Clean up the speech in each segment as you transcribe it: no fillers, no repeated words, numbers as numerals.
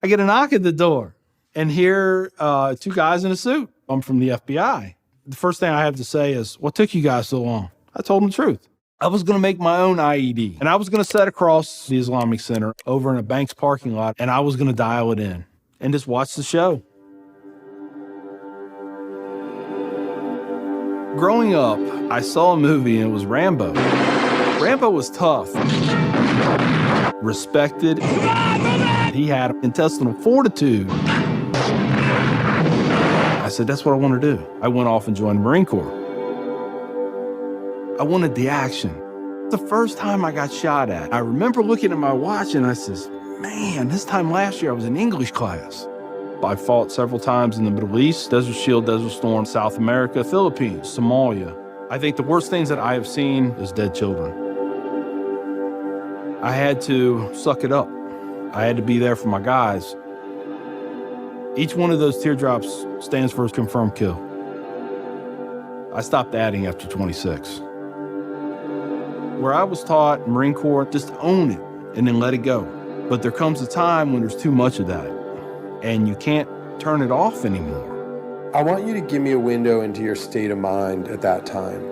I get a knock at the door and hear two guys in a suit. I'm from the FBI. The first thing I have to say is, what took you guys so long? I told them the truth. I was going to make my own IED, and I was going to set across the Islamic Center over in a bank's parking lot, and I was going to dial it in and just watch the show. Growing up, I saw a movie, and it was Rambo. Rambo was tough, respected. He had intestinal fortitude. I said, that's what I want to do. I went off and joined the Marine Corps. I wanted the action. The first time I got shot at, I remember looking at my watch and I says, man, this time last year I was in English class. I fought several times in the Middle East, Desert Shield, Desert Storm, South America, Philippines, Somalia. I think the worst things that I have seen is dead children. I had to suck it up. I had to be there for my guys. Each one of those teardrops stands for a confirmed kill. I stopped adding after 26. Where I was taught, Marine Corps, just own it and then let it go. But there comes a time when there's too much of that and you can't turn it off anymore. I want you to give me a window into your state of mind at that time.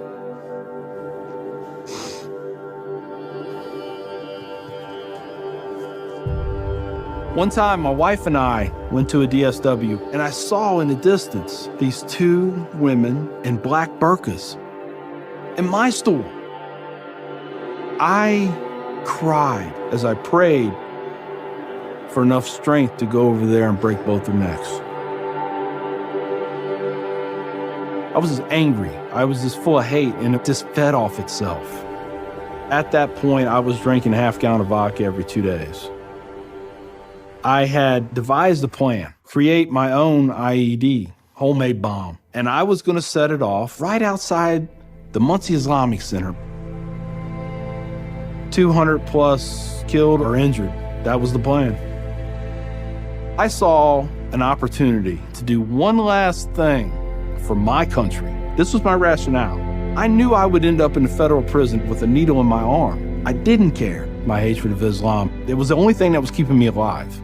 One time, my wife and I went to a DSW, and I saw in the distance these two women in black burqas in my store. I cried as I prayed for enough strength to go over there and break both their necks. I was just angry. I was just full of hate, and it just fed off itself. At that point, I was drinking a half-gallon of vodka every 2 days. I had devised a plan, create my own IED, homemade bomb, and I was going to set it off right outside the Muncie Islamic Center. 200 plus killed or injured. That was the plan. I saw an opportunity to do one last thing for my country. This was my rationale. I knew I would end up in a federal prison with a needle in my arm. I didn't care. My hatred of Islam, it was the only thing that was keeping me alive.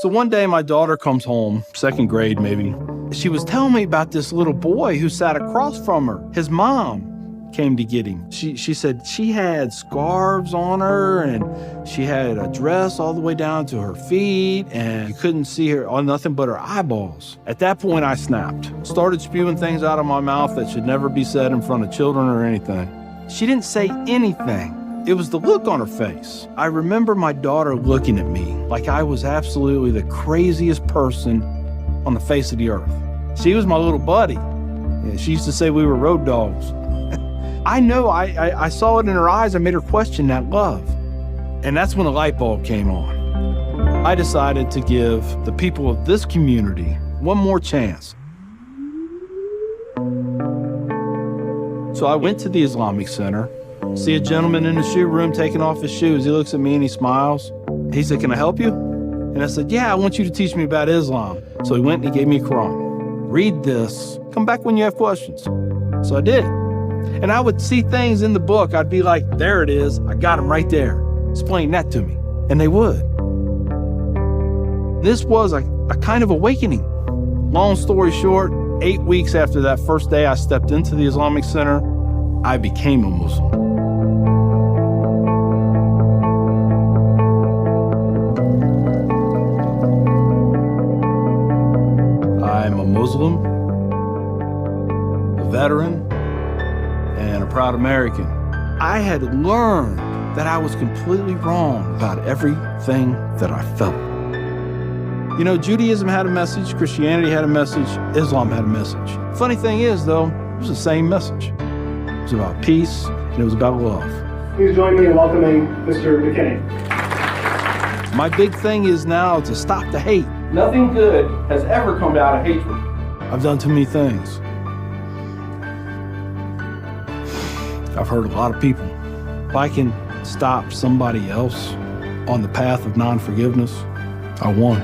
So one day my daughter comes home, second grade maybe. She was telling me about this little boy who sat across from her. His mom came to get him. She said she had scarves on her and she had a dress all the way down to her feet and you couldn't see her on nothing but her eyeballs. At that point I snapped, started spewing things out of my mouth that should never be said in front of children or anything. She didn't say anything. It was the look on her face. I remember my daughter looking at me like I was absolutely the craziest person on the face of the earth. She was my little buddy. She used to say we were road dogs. I know I saw it in her eyes. I made her question that love. And that's when a light bulb came on. I decided to give the people of this community one more chance. So I went to the Islamic Center. See a gentleman in the shoe room taking off his shoes. He looks at me and he smiles. He said, can I help you? And I said, yeah, I want you to teach me about Islam. So he went and he gave me a Quran. Read this. Come back when you have questions. So I did. And I would see things in the book. I'd be like, there it is. I got him right there. Explain that to me. And they would. This was a kind of awakening. Long story short, 8 weeks after that first day I stepped into the Islamic Center, I became a Muslim. I'm a Muslim, a veteran, and a proud American. I had learned that I was completely wrong about everything that I felt. You know, Judaism had a message, Christianity had a message, Islam had a message. Funny thing is, though, it was the same message. It was about peace, and it was about love. Please join me in welcoming Mr. McKinney. My big thing is now to stop the hate. Nothing good has ever come out of hatred. I've done too many things. I've hurt a lot of people. If I can stop somebody else on the path of non-forgiveness, I won.